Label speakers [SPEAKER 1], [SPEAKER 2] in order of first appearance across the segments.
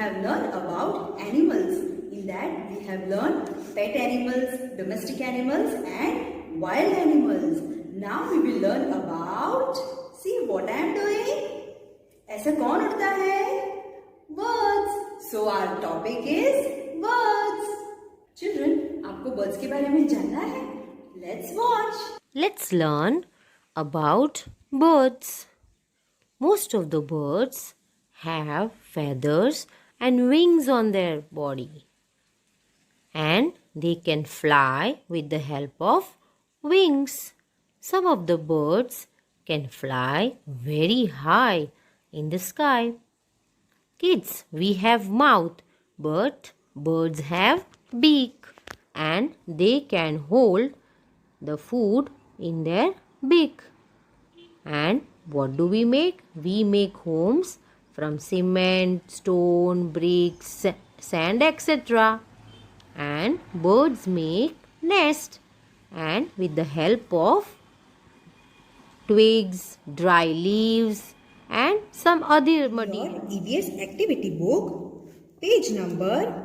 [SPEAKER 1] have learned about animals. In that we have learned pet animals, domestic animals and wild animals. Now we will learn about, see what I am doing? ऐसा कौन उड़ता है? Birds. So our topic is birds. Children, आपको birds के बारे में जानना है? Let's watch.
[SPEAKER 2] Let's learn about birds. Most of the birds have feathers and wings on their body. And they can fly with the help of wings. Some of the birds can fly very high in the sky. Kids, we have mouth, but birds have beak and they can hold the food in their beak. And what do we make? We make homes from cement, stone, bricks, sand, etc. And birds make nest, and with the help of twigs, dry leaves and some other material.
[SPEAKER 1] Your EVS activity book, page number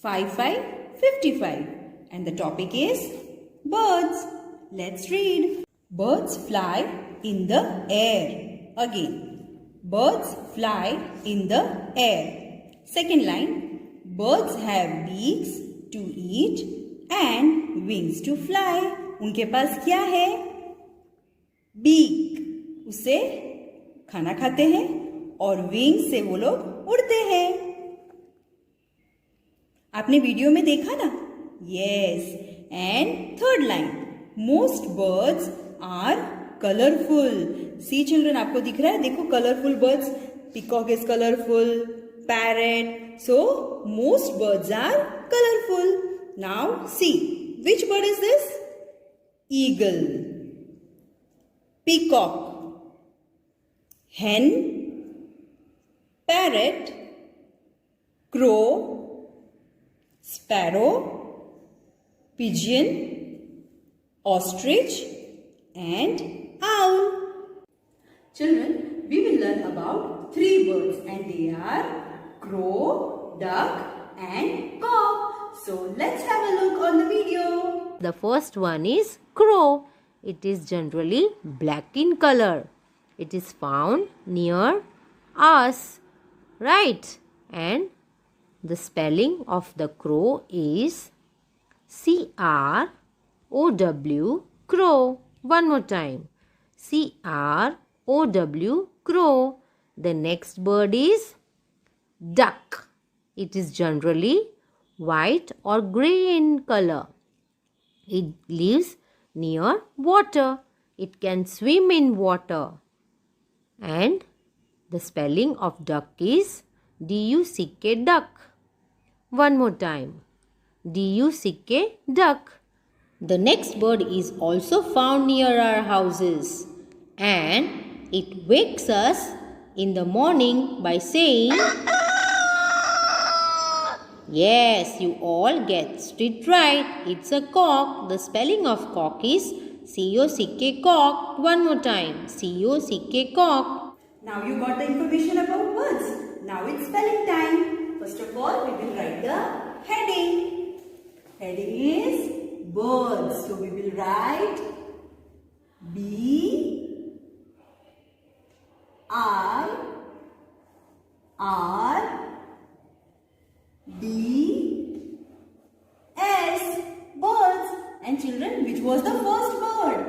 [SPEAKER 1] 5555, and the topic is birds. Let's read. Birds fly in the air. Again, birds fly in the air. Second line, birds have beaks to eat and wings to fly. उनके पास क्या है? Beak, उससे खाना खाते हैं, और wing से वो लोग उड़ते हैं. आपने वीडियो में देखा ना? Yes. And third line, most birds are colorful. See children, आपको दिख रहा है? देखो colorful birds. Peacock is colorful. Parrot. So most birds are colorful. Now see, which bird is this? Eagle, peacock, hen, parrot, crow, sparrow, pigeon, ostrich and owl. Children, we will learn about three birds, and they are crow, duck and cock. So let's have a look on the video.
[SPEAKER 2] The first one is crow. It is generally black in color. It is found near us, right? And the spelling of the crow is CROW, crow. One more time. CROW, crow. The next bird is duck. It is generally white or grey in color. It lives near water. It can swim in water. And the spelling of duck is DUCK, duck. One more time. DUCK, duck. The next bird is also found near our houses, and it wakes us in the morning by saying, yes, you all guessed it right. It's a cock. The spelling of cock is COCK, cock. One more time. COCK, cock.
[SPEAKER 1] Now you got the information about birds. Now it's spelling time. First of all, we will write the heading. Heading is birds. So we will write BIRDS, birds. And children, which was the first bird?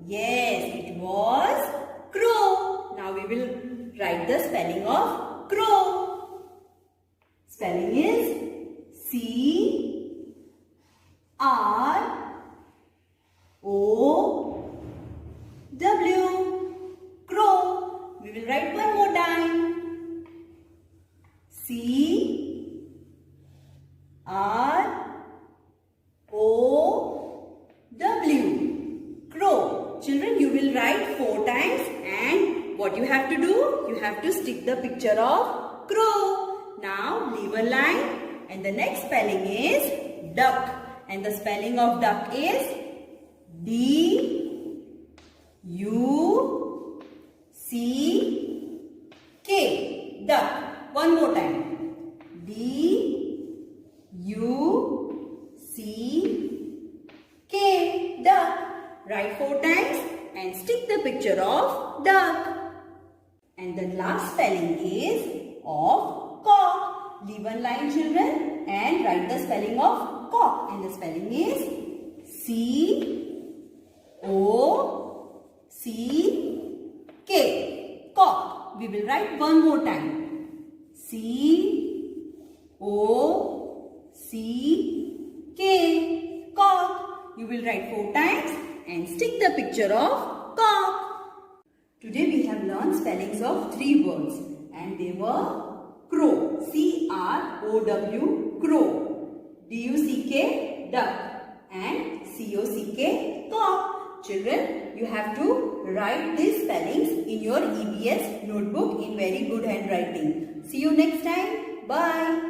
[SPEAKER 1] Yes, it was crow. Now we will write the spelling of crow. Spelling is CROW, crow. We will write one more time. CROW, crow. Children, you will write 4 times, and what you have to do? You have to stick the picture of crow. Now leave a line, and the next spelling is duck, and the spelling of duck is DUCK, duck. One more time. Write 4 times and stick the picture of duck. And the last spelling is of cock. Leave one line, children, and write the spelling of cock. And the spelling is C-O-C-K. Cock. We will write one more time. C-O-C-K. Cock. You will write 4 times and stick the picture of cock. Today we have learned spellings of 3 words and they were crow, C-R-O-W, crow, D-U-C-K, duck and C-O-C-K, cock. Children, you have to write these spellings in your EBS notebook in very good handwriting. See you next time. Bye.